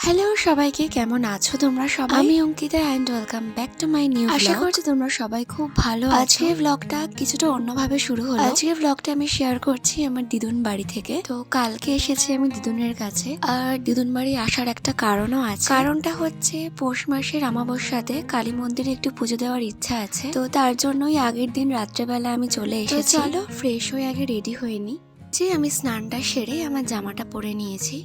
Hello সবাইকে, কেমন আছো তোমরা সবাই? আমি Ankita and welcome back to my new blog. আশা করছি তোমরা সবাই খুব ভালো আছো। আজকের ব্লগটা কিছুটা অন্যভাবে শুরু হলো। আজকের ব্লগটা আমি শেয়ার করছি আমার দিদুন বাড়ি থেকে। তো কালকে এসেছি আমি দিদুনের কাছে, আর দিদুন বাড়ি আসার একটা কারণও আছে। কারণটা হচ্ছে পৌষ মাসের অমাবস্যাতে কালী মন্দিরে একটু পুজো দেওয়ার ইচ্ছা আছে। তো তার জন্যই আগের দিন রাত্রেবেলা আমি চলে এসেছি। চলো ফ্রেশ হয়ে আগে রেডি হয়ে নি। যে আমি স্নানটা সেরে আমার জামাটা পরে নিয়েছি।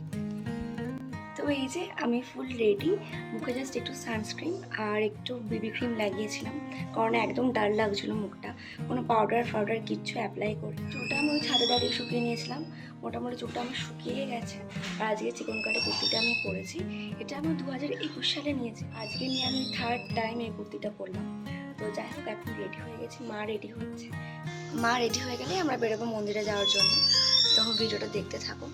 তো এই যে আমি ফুল রেডি, মুখে জাস্ট একটু সানস্ক্রিন আর একটু বিবি ক্রিম লাগিয়েছিলাম, কারণ একদম ডাল লাগছিল মুখটা। কোনো পাউডার কিচ্ছু অ্যাপ্লাই করি। চুলটা আমি ওই ছাদে দাঁড়িয়ে শুকিয়ে নিয়েছিলাম, মোটামুটি চুলটা আমার শুকিয়ে গেছে। আর আজকে চিকন কাটে কুর্তিটা আমি পরেছি, এটা আমি 2021 সালে নিয়েছি। আজকে নিয়ে আমি থার্ড টাইম এই কুর্তিটা পরলাম। তো যাই হোক, এখন রেডি হয়ে গেছি, মা রেডি হচ্ছে। মা রেডি হয়ে গেলে আমরা বেরোবো মন্দিরে যাওয়ার জন্য। তো ভিডিওটা দেখতে থাকো।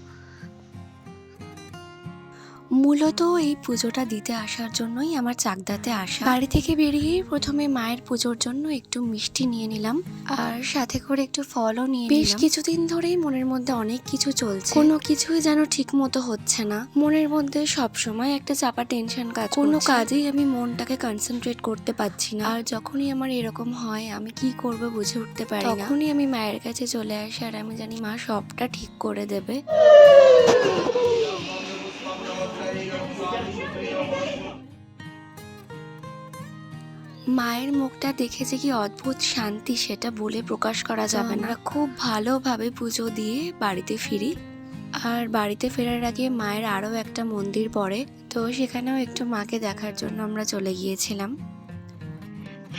মূলত এই পুজোটা দিতে আসার জন্যই আমার চাকদাতে আসা। বাড়ি থেকে বেরিয়ে প্রথমে মায়ের পুজোর জন্য একটু মিষ্টি নিয়ে নিলাম, আর সাথে করে একটু ফলও নিয়ে নিলাম। বেশ কিছুদিন ধরেই মনের মধ্যে অনেক কিছু চলছে, কোনো কিছুই যেন ঠিক মতো হচ্ছে না। মনের মধ্যে সবসময় একটা চাপা টেনশন কাজ করছে, কোনো কাজেই আমি মনটাকে কনসেন্ট্রেট করতে পারছি না। আর যখনই আমার এরকম হয়, আমি কি করবো বুঝে উঠতে পারি না। তখনই আমি মায়ের কাছে চলে আসি, আর আমি জানি মা সবটা ঠিক করে দেবে। মায়ের মুখটা দেখে যে কি অদ্ভুত শান্তি, সেটা বলে প্রকাশ করা যাবে না। খুব ভালোভাবে পুজো দিয়ে বাড়িতে ফিরি। আর বাড়িতে ফেরার আগে মায়ের আরও একটা মন্দির পড়ে, তো সেখানেও একটু মাকে দেখার জন্য আমরা চলে গিয়েছিলাম।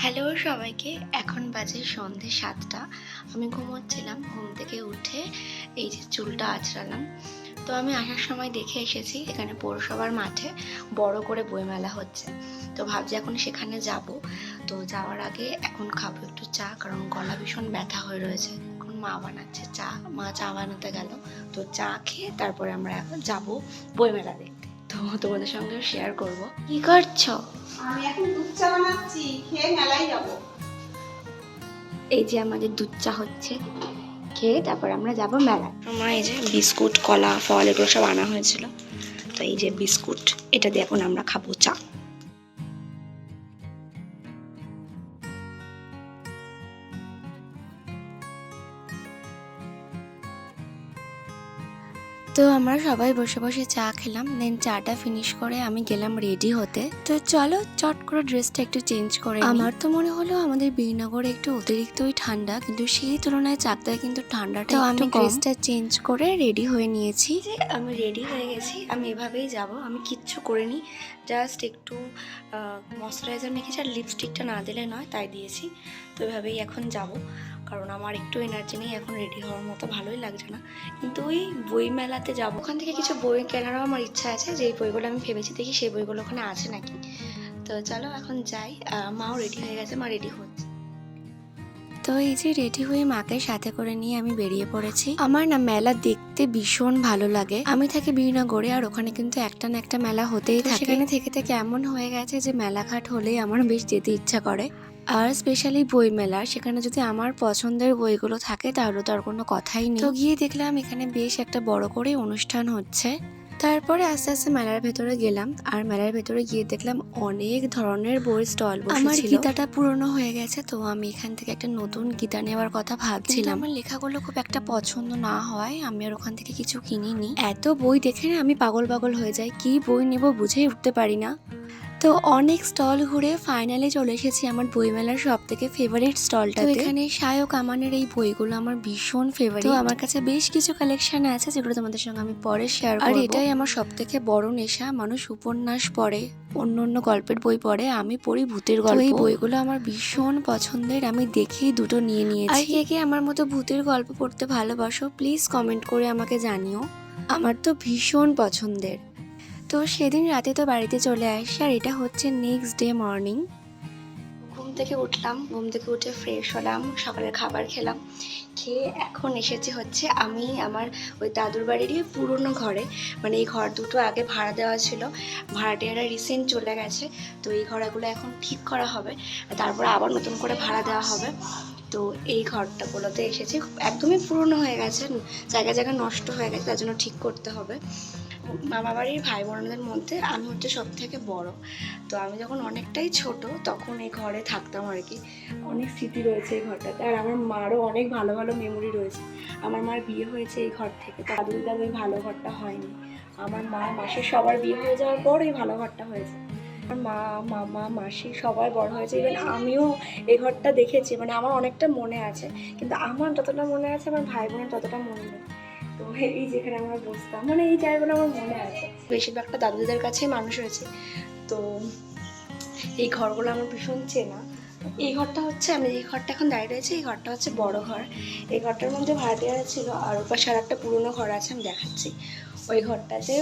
হ্যালো সবাইকে, এখন বাজে সন্ধে 7টা। আমি ঘুমোচ্ছিলাম, ঘুম থেকে উঠে এই যে চুলটা আঁচড়ালাম। তো আমি আসার সময় দেখে এসেছি এখানে পৌরসভার মাঠে বড় করে বইমেলা হচ্ছে। তো ভাবছি এখন সেখানে যাব। তো যাওয়ার আগে এখন খাবো একটু চা, কারণ গলা ভীষণ ব্যথা হয়ে রয়েছে। এখন মা বানাচ্ছে চা, মা চা বানাতে গেল। তো চা খেয়ে তারপরে আমরা এখন যাবো বইমেলা দেখতে। তো তোমাদের সঙ্গে শেয়ার করব। কি করছো? আমি এখন দুধ চা বানাচ্ছি, খেয়ে মেলায় যাব। এই যে আমাদের দুধ চা হচ্ছে, খেয়ে তারপর আমরা যাব মেলায়। আমার এই যে বিস্কুট, কলা, ফল এগুলো সব আনা হয়েছিল। তো এই যে বিস্কুট, এটা দিয়ে এখন আমরা খাবো চা। তো আমরা সবাই বসে বসে চা খেলাম, দেন চাটা ফিনিশ করে আমি গেলাম রেডি হতে। তো চলো চট করে ড্রেসটা একটু চেঞ্জ করে। আমার তো মনে হলো আমাদের বীরনগরে একটু অতিরিক্তই ঠান্ডা, কিন্তু সেই তুলনায় চাকদায় কিন্তু ঠান্ডাটা একটু কম। আমি ড্রেসটা চেঞ্জ করে রেডি হয়ে নিয়েছি। যে আমি রেডি হয়ে গেছি, আমি এভাবেই যাব। আমি কিচ্ছু করিনি, জাস্ট একটু ময়শ্চারাইজার মেখেছি, আর লিপস্টিকটা না দিলে নয় তাই দিয়েছি। তো এভাবেই এখন যাব, কারণ আমার একটু এনার্জি নেই এখন রেডি হওয়ার মতো, ভালোই লাগছে না। কিন্তু ওই বই মেলাতে যাবো, ওখান থেকে কিছু বই কেনারও আমার ইচ্ছা আছে। যে বইগুলো আমি ভেবেছি, দেখি সেই বইগুলো ওখানে আছে নাকি। তো চলো এখন যাই। মাও রেডি হয়ে গেছে, মা রেডি হচ্ছে। তো এই যে রেডি হয়ে মাকে সাথে করে নিয়ে আমি বেরিয়ে পড়েছি। আমার না মেলা দেখতে ভীষণ ভালো লাগে। আমি থাকি বীরনগরে, আর ওখানে কিন্তু একটা না একটা মেলা হতেই থাকে। সেখানে থেকে থেকে এমন হয়ে গেছে যে মেলাঘাট হলেই আমার বেশ যেতে ইচ্ছা করে। আর স্পেশালি বই মেলা, সেখানে যদি আমার পছন্দের বইগুলো থাকে তাহলে তো আর কোনো কথাই নেই। তো গিয়ে দেখলাম এখানে বেশ একটা বড় করে অনুষ্ঠান হচ্ছে। তারপরে আস্তে আস্তে মেলার ভেতরে গেলাম, আর মেলার ভেতরে গিয়ে দেখলাম অনেক ধরনের বই স্টল বসেছিল। আমার গীতাটা পুরনো হয়ে গেছে, তো আমি এখান থেকে একটা নতুন গীতা নেওয়ার কথা ভাবছিলাম। আমার লেখাগুলো খুব একটা পছন্দ না হয় আমি আর ওখান থেকে কিছু কিনিনি। এত বই দেখে না আমি পাগল পাগল হয়ে যাই, কি বই নেব বুঝেই উঠতে পারি না। তো অনেক স্টল ঘুরে ফাইনালি চলে এসেছি আমার বইমেলার সব থেকে ফেভারিট স্টলটা। এখানে সায়ক আমানের এই বইগুলো আমার ভীষণ ফেভারিট। তো আমার কাছে বেশ কিছু কালেকশন আছে যেগুলো তোমাদের সঙ্গে আমি পরে শেয়ার করব। আর এটাই আমার সব থেকে বড় নেশা, মানুষ উপন্যাস পড়ে, অন্য গল্পের বই পড়ে, আমি পড়ি ভূতের গল্প। এই বইগুলো আমার ভীষণ পছন্দের, আমি দেখেই দুটো নিয়ে নিয়েছি। আর কে কে আমার মতো ভূতের গল্প পড়তে ভালোবাসো প্লিজ কমেন্ট করে আমাকে জানিও, আমার তো ভীষণ পছন্দের। তো সেদিন রাতে তো বাড়িতে চলে আসি, আর এটা হচ্ছে নেক্সট ডে মর্নিং। ঘুম থেকে উঠলাম, ঘুম থেকে উঠে ফ্রেশ হলাম, সকালের খাবার খেলাম, খেয়ে এখন এসেছি হচ্ছে আমি আমার ওই দাদুর বাড়িরই পুরনো ঘরে। মানে এই ঘর দুটো আগে ভাড়া দেওয়া ছিল, ভাড়াটিয়ারা রিসেন্ট চলে গেছে। তো এই ঘরগুলো এখন ঠিক করা হবে, তারপর আবার নতুন করে ভাড়া দেওয়া হবে। তো এই ঘরটাগুলোতে এসেছি, একদমই পুরনো হয়ে গেছে, জায়গা জায়গা নষ্ট হয়ে গেছে, তার জন্য ঠিক করতে হবে। মামা বাড়ির ভাই বোনদের মধ্যে আমি হচ্ছে সব থেকে বড়। তো আমি যখন অনেকটাই ছোট তখন এই ঘরে থাকতাম আর কি। অনেক স্মৃতি রয়েছে এই ঘরটাতে, আর আমার মারও অনেক ভালো ভালো মেমোরি রয়েছে। আমার মার বিয়ে হয়েছে এই ঘর থেকে, তো দাদু দিদার ওই ভালো ঘরটা হয়নি। আমার মা মাসির সবার বিয়ে হয়ে যাওয়ার পর এই ভালো ঘরটা হয়েছে। আমার মা, মামা, মাসি সবাই বড় হয়েছে। ইভেন আমিও এই ঘরটা দেখেছি, মানে আমার অনেকটা মনে আছে, কিন্তু আমার যতটা মনে আছে আমার ভাই বোনের ততটা মনে নেই। তো এই যেখানে আমরা বসতাম, মানে এই জায়গাগুলো আমার মনে আছে। বেশিরভাগটা দাদু দিদার কাছেই মানুষ হয়েছে, তো এই ঘরগুলো আমার ভীষণ চেনা। এই ঘরটা হচ্ছে, আমি এই ঘরটা এখন দাঁড়িয়ে রয়েছে, এই ঘরটা হচ্ছে বড় ঘর। এই ঘরটার মধ্যে ভাড়াটিয়ারা ছিল, আর ওর পাশে আর একটা পুরোনো ঘর আছে, আমি দেখাচ্ছি। ওই ঘরটাতে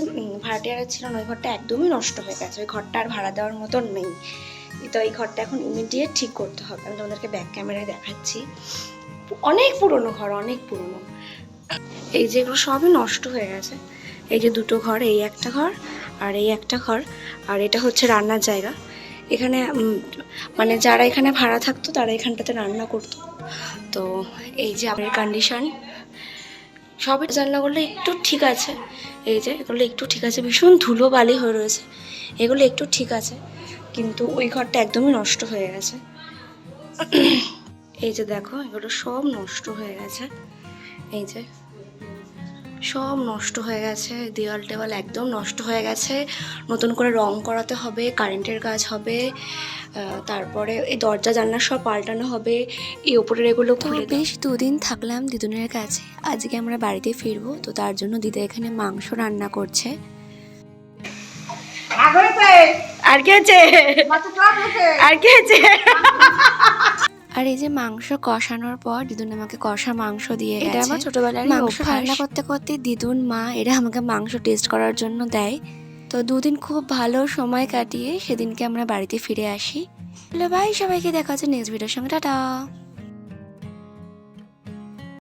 ভাড়াটিয়ারা ছিল না, ওই ঘরটা একদমই নষ্ট হয়ে গেছে, ওই ঘরটা আর ভাড়া দেওয়ার মতন নেই। তো এই ঘরটা এখন ইমিডিয়েট ঠিক করতে হবে। আমি তোমাদেরকে ব্যাক ক্যামেরায় দেখাচ্ছি। অনেক পুরনো ঘর, অনেক পুরনো। এই যেগুলো সবই নষ্ট হয়ে গেছে। এই যে দুটো ঘর, এই একটা ঘর আর এই একটা ঘর, আর এটা হচ্ছে রান্নার জায়গা। এখানে মানে যারা এখানে ভাড়া থাকতো তারা এখানটাতে রান্না করতো। তো এই যে আপনার কন্ডিশন, সবই জানলাগুলো একটু ঠিক আছে, এই যে এগুলো একটু ঠিক আছে, ভীষণ ধুলো বালি হয়ে রয়েছে, এগুলো একটু ঠিক আছে, কিন্তু ওই ঘরটা একদমই নষ্ট হয়ে গেছে। এই যে দেখো, এগুলো সব নষ্ট হয়ে গেছে, এই যে সব নষ্ট হয়ে গেছে, দেওয়াল টেওয়াল একদম নষ্ট হয়ে গেছে। নতুন করে রং করাতে হবে, কারেন্টের কাজ হবে, তারপরে এই দরজা জানলা সব পাল্টানো হবে, এই ওপরের এগুলো খুলে। বেশ দুদিন থাকলাম দিদুনের কাছে, আজকে আমরা বাড়িতে ফিরবো, তো তার জন্য দিদা এখানে মাংস রান্না করছে। আর কি হচ্ছে, আর কি হচ্ছে। আর এই যে মাংস কষানোর পর দিদুন আমাকে কষা মাংস দিয়ে গেছে। এটা আমার ছোটবেলার মাংস রান্না করতে করতে দিদুন মা এরা আমাকে মাংস টেস্ট করার জন্য দেয়। তো দুদিন খুব ভালো সময় কাটিয়ে সেদিনকে আমরা বাড়িতে ফিরে আসি। বাই, সবাইকে দেখা হচ্ছে নেক্সট ভিডিওর সঙ্গে, টাটা।